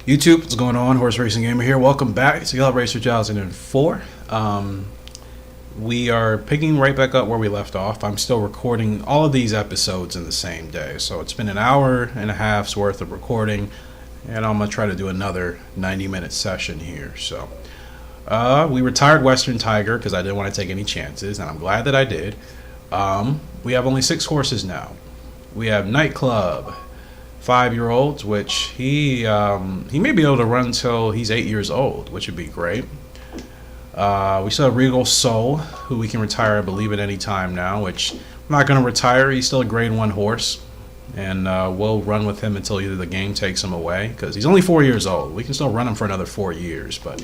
YouTube, what's going on? Horse Racing Gamer here. Welcome back to Gallop Racer 2004. We are picking right back up where we left off. I'm still recording all of these episodes in the same day, so it's been an hour and a half's worth of recording, and I'm gonna try to do another 90-minute session here. So we retired Western Tiger because I didn't want to take any chances, and I'm glad that I did. We have only 6 horses now. We have Nightclub, 5-year-olds, which he may be able to run until he's 8 years old, which would be great. We still have Regal Soul, who we can retire, I believe, at any time now, which I'm not going to retire. He's still a grade 1 horse, and we'll run with him until either the game takes him away, because he's only 4 years old. We can still run him for another 4 years, but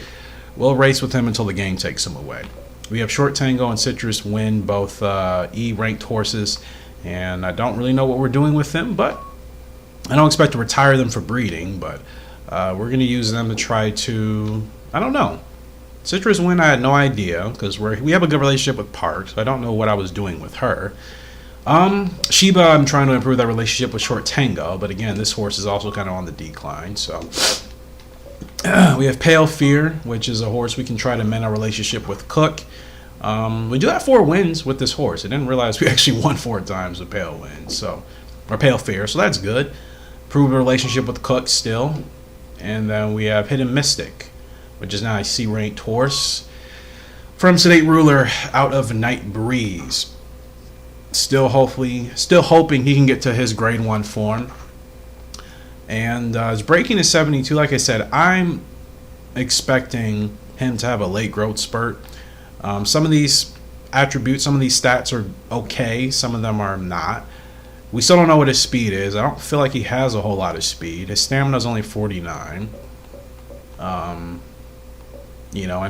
we'll race with him until the game takes him away. We have Short Tango and Citrus Wind, both E-ranked horses, and I don't really know what we're doing with them, but I don't expect to retire them for breeding, but we're going to use them to try to, I don't know. Citrus Wind, I had no idea, because we have a good relationship with Parks, so I don't know what I was doing with her. Sheba, I'm trying to improve that relationship with Short Tango, but again, this horse is also kind of on the decline, so. We have Pale Fear, which is a horse we can try to mend our relationship with Cook. We do have 4 wins with this horse. I didn't realize we actually won 4 times with Pale Fear, so that's good. Prove a relationship with Cook still. And then we have Hidden Mystic, which is now a C-ranked horse from Sedate Ruler out of Night Breeze. Still hoping he can get to his grade 1 form. And his breaking is 72. Like I said, I'm expecting him to have a late growth spurt. Some of these attributes, some of these stats are okay. Some of them are not. We still don't know what his speed is. I don't feel like he has a whole lot of speed. His stamina is only 49. And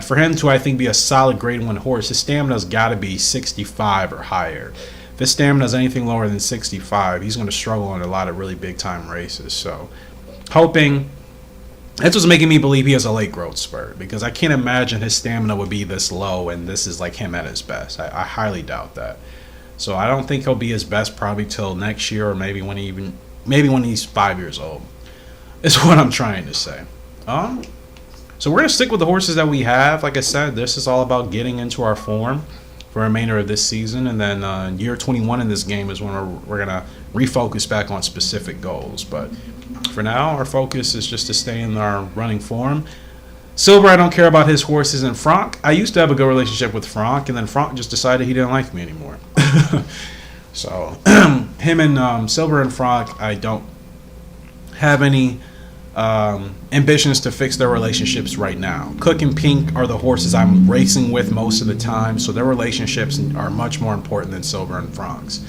for him to, I think, be a solid grade 1 horse, his stamina's got to be 65 or higher. If his stamina is anything lower than 65, he's going to struggle in a lot of really big-time races. So, hoping. That's what's making me believe he has a late growth spurt, because I can't imagine his stamina would be this low and this is like him at his best. I highly doubt that. So I don't think he'll be his best probably till next year, or maybe when he's 5 years old. Is what I'm trying to say. So we're gonna stick with the horses that we have. Like I said, this is all about getting into our form for the remainder of this season, and then year 21 in this game is when we're gonna refocus back on specific goals. But for now, our focus is just to stay in our running form. Silver, I don't care about his horses. And Franck, I used to have a good relationship with Franck, and then Franck just decided he didn't like me anymore. So, him and Silver and Franck, I don't have any ambitions to fix their relationships right now. Cook and Pink are the horses I'm racing with most of the time, so their relationships are much more important than Silver and Franck's.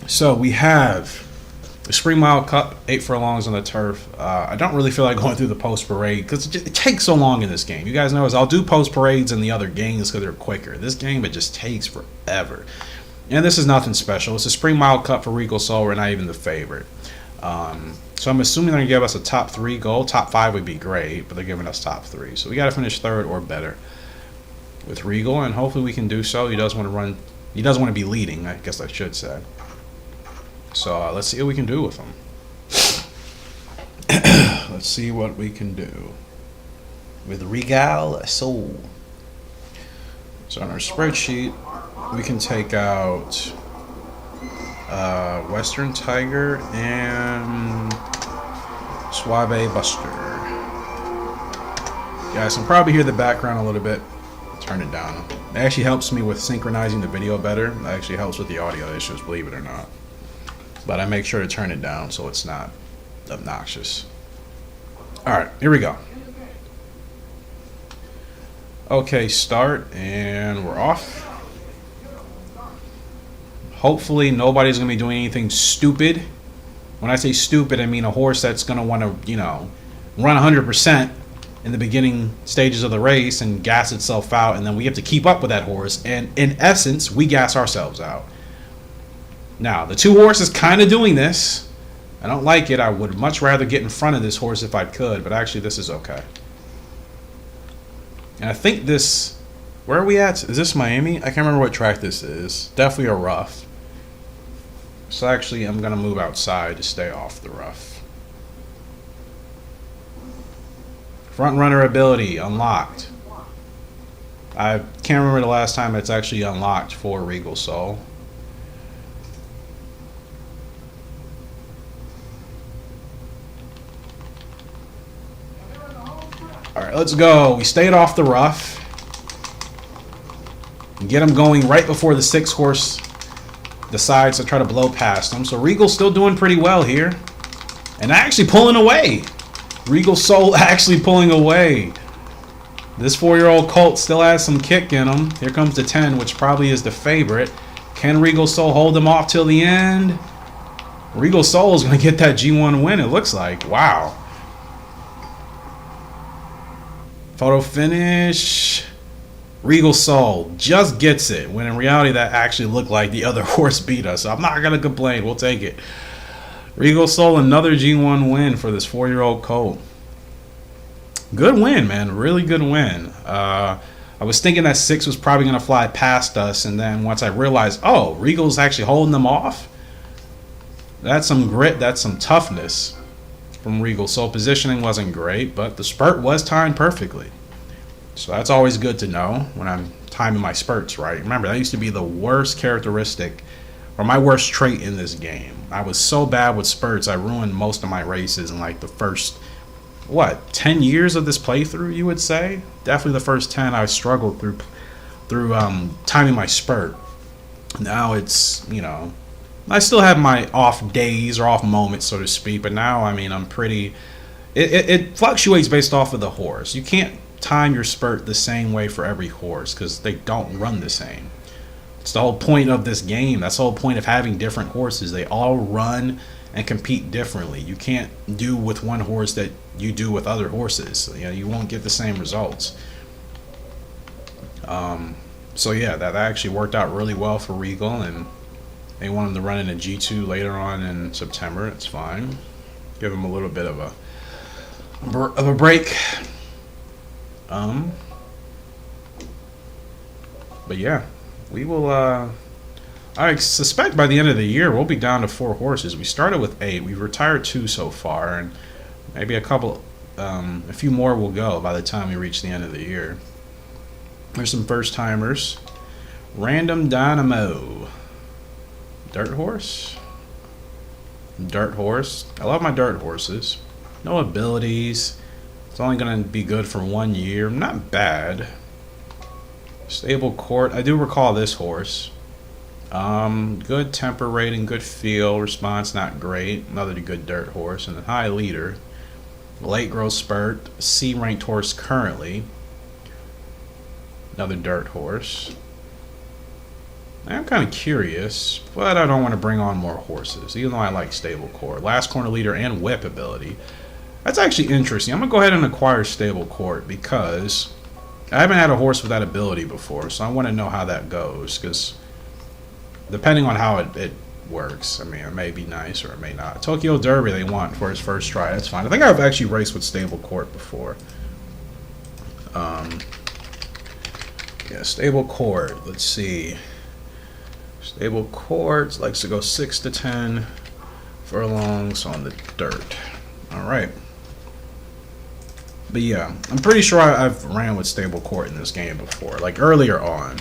So, we have the Spring Mile Cup, 8 furlongs on the turf. I don't really feel like going through the post parade because it takes so long in this game. You guys know I'll do post parades in the other games because they're quicker. This game, it just takes forever. And this is nothing special. It's a Spring Mile Cup for Regal Soul. We're not even the favorite. So I'm assuming they're going to give us a top 3 goal. Top 5 would be great, but they're giving us top 3. So we got to finish 3rd or better with Regal, and hopefully we can do so. He does want to run. He does want to be leading, I guess I should say. So let's see what we can do with them. Let's see what we can do with Regal Soul. So on our spreadsheet, we can take out Western Tiger and Suave Buster. Guys, I can probably hear the background a little bit. Turn it down. It actually helps me with synchronizing the video better. It actually helps with the audio issues, believe it or not. But I make sure to turn it down so it's not obnoxious. Alright, here we go. Okay, start, and we're off. Hopefully nobody's going to be doing anything stupid. When I say stupid, I mean a horse that's going to want to, run 100% in the beginning stages of the race and gas itself out, and then we have to keep up with that horse, and in essence, we gas ourselves out. Now, the 2 horses kind of doing this. I don't like it. I would much rather get in front of this horse if I could, but actually this is okay. And I think this, where are we at? Is this Miami? I can't remember what track this is. Definitely a rough. So actually I'm going to move outside to stay off the rough. Front runner ability unlocked. I can't remember the last time it's actually unlocked for Regal Soul. Alright, let's go. We stayed off the rough. And get him going right before the 6-horse decides to try to blow past him. So Regal's still doing pretty well here. And actually pulling away. Regal Soul actually pulling away. This 4-year-old colt still has some kick in him. Here comes the 10, which probably is the favorite. Can Regal Soul hold him off till the end? Regal Soul is going to get that G1 win, it looks like. Wow. Photo finish. Regal Soul just gets it, when in reality that actually looked like the other horse beat us. So I'm not going to complain. We'll take it. Regal Soul, another G1 win for this 4-year-old colt. Good win, man. Really good win. I was thinking that 6 was probably going to fly past us, and then once I realized, oh, Regal's actually holding them off, that's some grit, that's some toughness from Regal. So positioning wasn't great, but the spurt was timed perfectly. So that's always good to know when I'm timing my spurts right. Remember, that used to be the worst characteristic, or my worst trait in this game. I was so bad with spurts, I ruined most of my races in like the first, 10 years of this playthrough, you would say? Definitely the first 10 I struggled through timing my spurt. Now it's, I still have my off days or off moments, so to speak, but now, I mean, I'm pretty, it fluctuates based off of the horse. You can't time your spurt the same way for every horse because they don't run the same. It's the whole point of this game. That's the whole point of having different horses. They all run and compete differently. You can't do with one horse that you do with other horses. You won't get the same results. So yeah, that actually worked out really well for Regal, and they want him to run in a G2 later on in September. It's fine. Give him a little bit of a break. But yeah, we will. I suspect by the end of the year we'll be down to 4 horses. We started with 8. We've retired 2 so far, and maybe a few more will go by the time we reach the end of the year. There's some first timers. Random Dynamo. Dirt horse. Dirt horse. I love my dirt horses. No abilities. It's only going to be good for 1 year. Not bad. Stable court. I do recall this horse. Good temper rating, good feel, response not great. Another good dirt horse, and a high leader. Late growth spurt, C ranked horse currently. Another dirt horse. I'm kind of curious, but I don't want to bring on more horses, even though I like stable court. Last corner leader and whip ability. That's actually interesting. I'm going to go ahead and acquire stable court because I haven't had a horse with that ability before, so I want to know how that goes, because depending on how it works, I mean, it may be nice or it may not. Tokyo Derby they want for his first try. That's fine. I think I've actually raced with stable court before. Yeah, stable court. Let's see. Stable court likes to go 6 to 10 furlongs on the dirt. All right. But yeah, I'm pretty sure I've ran with stable court in this game before, like earlier on.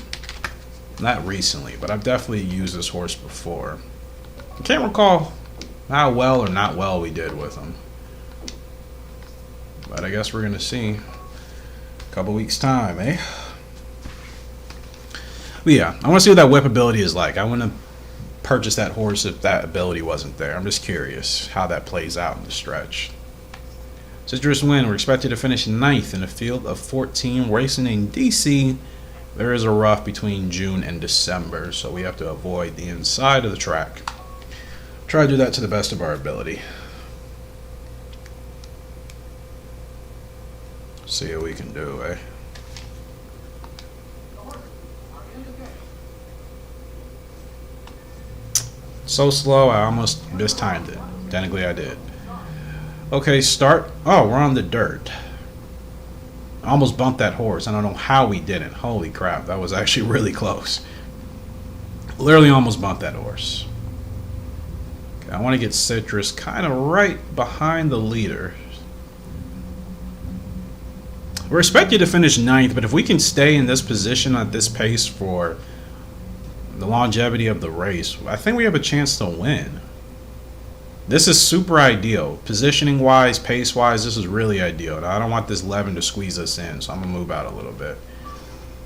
Not recently, but I've definitely used this horse before. I can't recall how well or not well we did with him. But I guess we're going to see a couple weeks' time, eh? But yeah, I want to see what that whip ability is like. I want to purchase that horse if that ability wasn't there. I'm just curious how that plays out in the stretch. Citrus win. We're expected to finish 9th in a field of 14 racing in DC. There is a rough between June and December, so we have to avoid the inside of the track. Try to do that to the best of our ability. See what we can do, eh? So slow, I almost mistimed it. Technically, I did. Okay, start. Oh, we're on the dirt. I almost bumped that horse. I don't know how we didn't. Holy crap, that was actually really close. Literally almost bumped that horse. Okay, I want to get Citrus kind of right behind the leader. We're expected to finish 9th, but if we can stay in this position at this pace for the longevity of the race, I think we have a chance to win. This is super ideal. Positioning wise, pace wise, this is really ideal. And I don't want this 11 to squeeze us in, so I'm going to move out a little bit.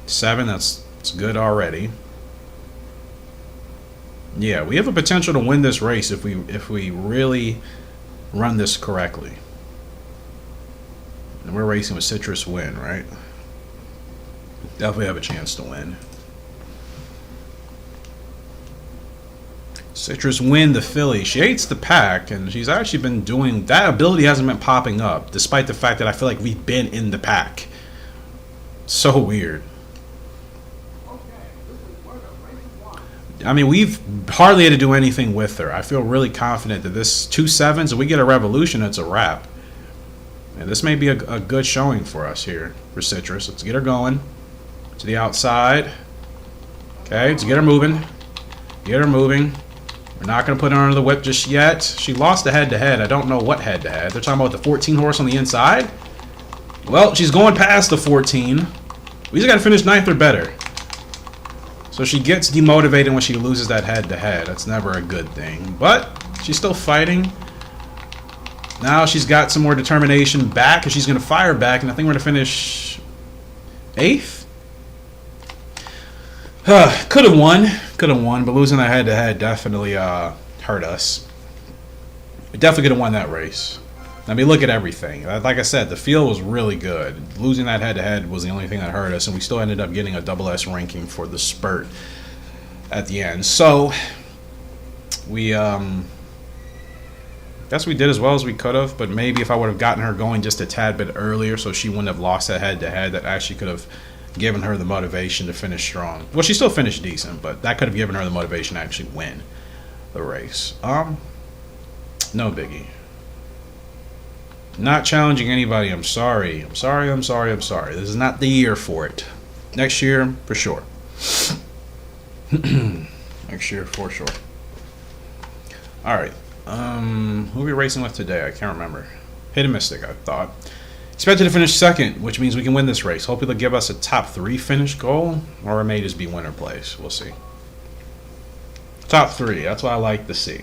7, that's good already. Yeah, we have a potential to win this race if we really run this correctly. And we're racing with Citrus Win, right? Definitely have a chance to win. Citrus Win, the filly. She hates the pack, and she's actually been doing... That ability hasn't been popping up, despite the fact that I feel like we've been in the pack. So weird. I mean, we've hardly had to do anything with her. I feel really confident that this 2 7s, if we get a revolution, it's a wrap. And this may be a good showing for us here for Citrus. Let's get her going to the outside. Okay, let's get her moving. Get her moving. We're not going to put her under the whip just yet. She lost the head-to-head. I don't know what head-to-head. They're talking about the 14 horse on the inside. Well, she's going past the 14. We just got to finish 9th or better. So she gets demotivated when she loses that head-to-head. That's never a good thing. But she's still fighting. Now she's got some more determination back, and she's going to fire back, and I think we're going to finish 8th. Could have won, but losing that head-to-head definitely hurt us. We definitely could have won that race. I mean, look at everything. Like I said, the field was really good. Losing that head-to-head was the only thing that hurt us, and we still ended up getting a double S ranking for the spurt at the end. So we guess we did as well as we could have, but maybe if I would have gotten her going just a tad bit earlier so she wouldn't have lost that head-to-head, that actually could have given her the motivation to finish strong. Well, she still finished decent, but that could have given her the motivation to actually win the race. No biggie. Not challenging anybody. I'm sorry. I'm sorry. This is not the year for it. Next year, for sure. Next year, for sure. All right. Who are we racing with today? I can't remember. Hidden Mystic, I thought. Expected to finish 2nd, which means we can win this race. Hopefully they'll give us a top 3 finish goal, or it may just be winner place. We'll see. Top 3, that's what I like to see.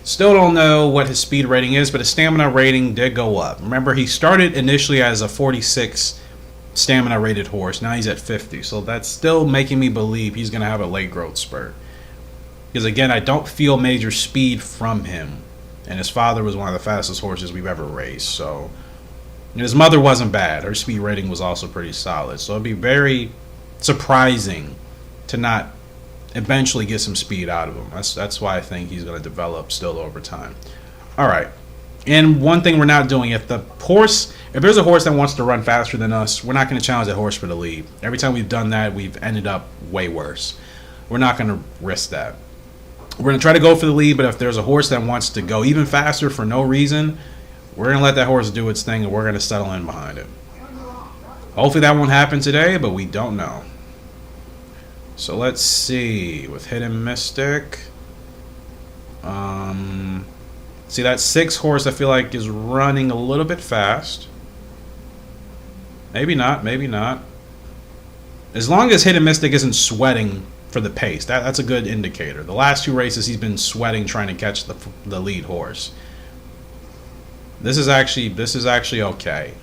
Still don't know what his speed rating is, but his stamina rating did go up. Remember, he started initially as a 46 stamina rated horse. Now he's at 50, so that's still making me believe he's going to have a late growth spurt. Because again, I don't feel major speed from him. And his father was one of the fastest horses we've ever raced, so... And his mother wasn't bad. Her speed rating was also pretty solid. So it'd be very surprising to not eventually get some speed out of him. That's why I think he's going to develop still over time. All right. And one thing we're not doing, if there's a horse that wants to run faster than us, we're not going to challenge that horse for the lead. Every time we've done that, we've ended up way worse. We're not going to risk that. We're going to try to go for the lead, but if there's a horse that wants to go even faster for no reason, we're going to let that horse do its thing, and we're going to settle in behind it. Hopefully that won't happen today, but we don't know. So let's see. With Hidden Mystic. See, that 6 horse I feel like is running a little bit fast. Maybe not, maybe not. As long as Hidden Mystic isn't sweating for the pace, that's a good indicator. The last 2 races he's been sweating trying to catch the lead horse. This is actually okay.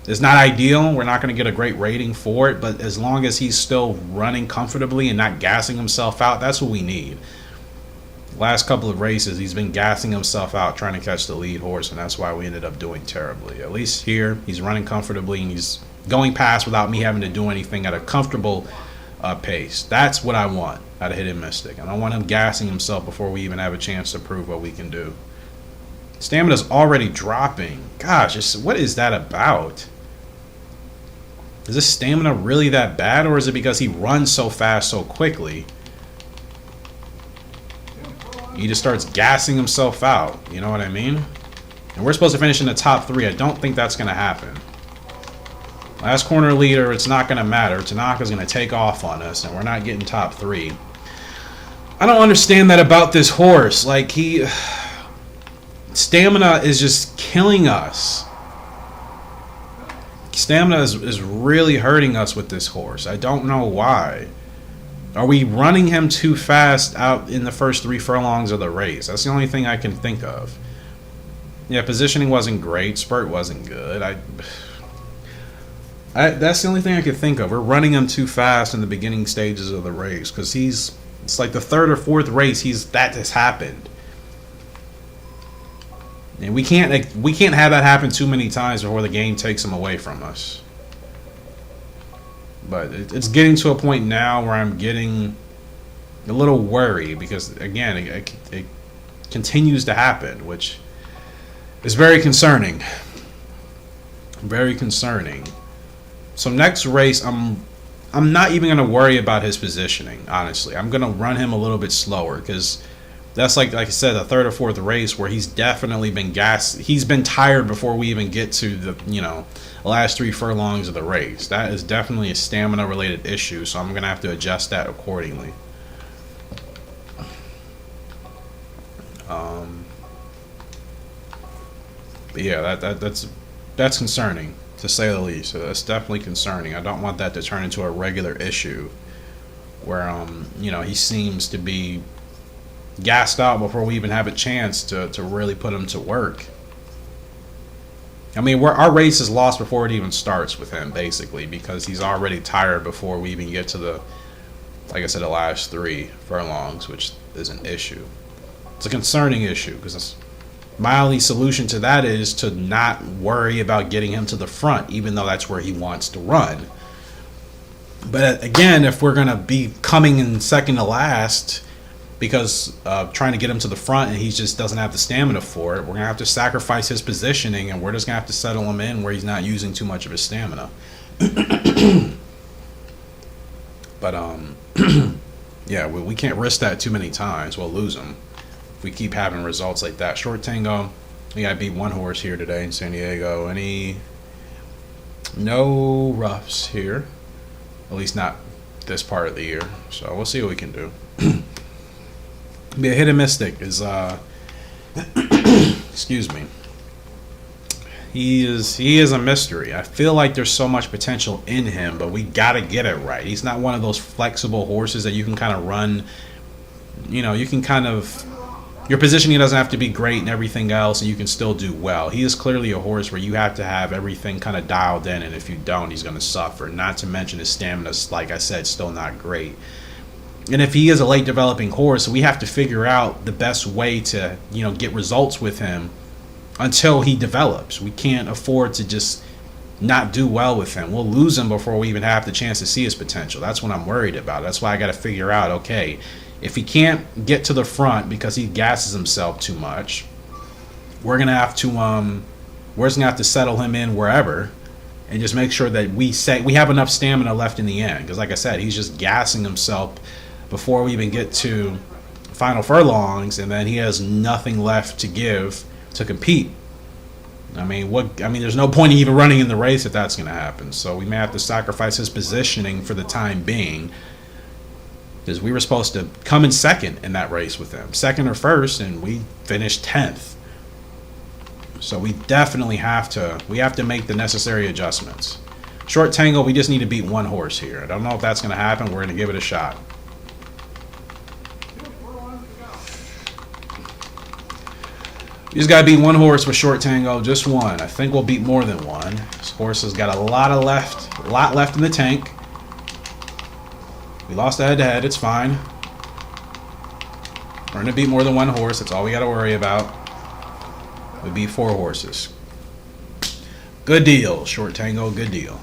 It's not ideal. We're not going to get a great rating for it, but as long as he's still running comfortably and not gassing himself out, that's what we need. Last couple of races, he's been gassing himself out trying to catch the lead horse, and that's why we ended up doing terribly. At least here, he's running comfortably, and he's going past without me having to do anything at a comfortable pace. That's what I want out of Hidden Mystic. I don't want him gassing himself before we even have a chance to prove what we can do. Stamina's already dropping. Gosh, what is that about? Is this stamina really that bad, or is it because he runs so fast so quickly? He just starts gassing himself out. You know what I mean? And we're supposed to finish in the top 3. I don't think that's going to happen. Last corner leader, it's not going to matter. Tanaka's going to take off on us, and we're not getting top 3. I don't understand that about this horse. Like, stamina is just killing us. Stamina is really hurting us with this horse. I don't know why. Are we running him too fast out in the first 3 furlongs of the race? That's the only thing I can think of. Yeah, positioning wasn't great. Spurt wasn't good. That's the only thing I could think of. We're running him too fast in the beginning stages of the race because it's like the 3rd or 4th race that has happened. And we can't have that happen too many times before the game takes him away from us. But it's getting to a point now where I'm getting a little worried because, again, it continues to happen, which is very concerning. Very concerning. So next race, I'm not even going to worry about his positioning, honestly. I'm going to run him a little bit slower because that's like I said, the 3rd or 4th race where he's definitely been gassed. He's been tired before we even get to the last 3 furlongs of the race. That is definitely a stamina related issue, so I'm gonna have to adjust that accordingly. But yeah, that's concerning to say the least. So that's definitely concerning. I don't want that to turn into a regular issue where he seems to be gassed out before we even have a chance to really put him to work. I mean, our race is lost before it even starts with him, basically, because he's already tired before we even get to like I said, the last 3 furlongs, which is an issue. It's a concerning issue because my only solution to that is to not worry about getting him to the front, even though that's where he wants to run. But again, if we're going to be coming in second to last because trying to get him to the front and he just doesn't have the stamina for it, we're going to have to sacrifice his positioning and we're just going to have to settle him in where he's not using too much of his stamina. But yeah, we can't risk that too many times. We'll lose him if we keep having results like that. Short Tango, we got to beat 1 horse here today in San Diego. No roughs here, at least not this part of the year, so we'll see what we can do. Be a hit and miss stick is excuse me. He is a mystery. I feel like there's so much potential in him, but we gotta get it right. He's not one of those flexible horses that you can kind of run. You can kind of, your positioning doesn't have to be great and everything else, and you can still do well. He is clearly a horse where you have to have everything kind of dialed in, and if you don't, he's going to suffer. Not to mention his stamina's, like I said, still not great. And if he is a late developing horse, we have to figure out the best way to, get results with him until he develops. We can't afford to just not do well with him. We'll lose him before we even have the chance to see his potential. That's what I'm worried about. That's why I got to figure out, okay, if he can't get to the front because he gasses himself too much, we're gonna have to settle him in wherever and just make sure that we have enough stamina left in the end. Because like I said, he's just gassing himself before we even get to final furlongs, and then he has nothing left to give to compete. I mean, there's no point in even running in the race if that's going to happen. So we may have to sacrifice his positioning for the time being, because we were supposed to come in second in that race with him, second or first, and we finished 10th. So we definitely have to make the necessary adjustments. Short Tango, we just need to beat 1 horse here. I don't know if that's going to happen. We're going to give it a shot. We just got to beat 1 horse with Short Tango, just 1. I think we'll beat more than 1. This horse has got a lot left in the tank. We lost the head-to-head. It's fine. We're going to beat more than 1 horse. That's all we got to worry about. We beat 4 horses. Good deal, Short Tango. Good deal.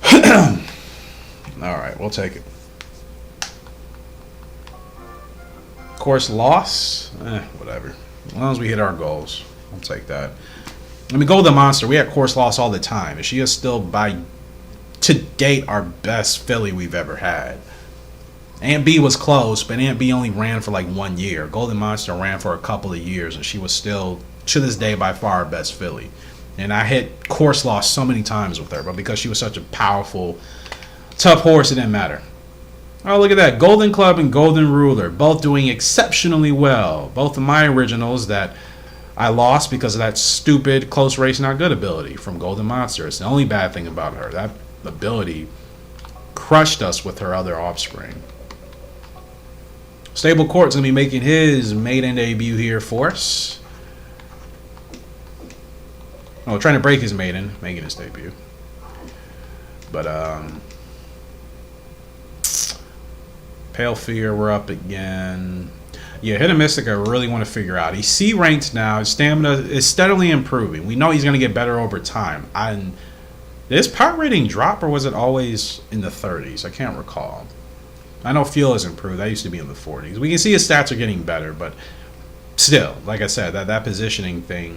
All right, we'll take it. Course loss? Whatever. As long as we hit our goals, I'll take that. I mean, Golden Monster, we had course loss all the time. And she is still, to date, our best filly we've ever had. Aunt B was close, but Aunt B only ran for like 1 year. Golden Monster ran for a couple of years, and she was still, to this day, by far our best filly. And I hit course loss so many times with her, but because she was such a powerful, tough horse, it didn't matter. Oh, look at that. Golden Club and Golden Ruler, both doing exceptionally well. Both of my originals that I lost because of that stupid close race not good ability from Golden Monster. It's the only bad thing about her. That ability crushed us with her other offspring. Stable Court's going to be making his maiden debut here for us. Oh, trying to break his maiden, making his debut. But, Pale Fear, we're up again. Yeah, Hidden Mystic I really want to figure out. He's C ranked now. His stamina is steadily improving. We know he's going to get better over time. Did his power rating drop, or was it always in the 30s? I can't recall. I know Fuel has improved. That used to be in the 40s. We can see his stats are getting better, but still, like I said, that positioning thing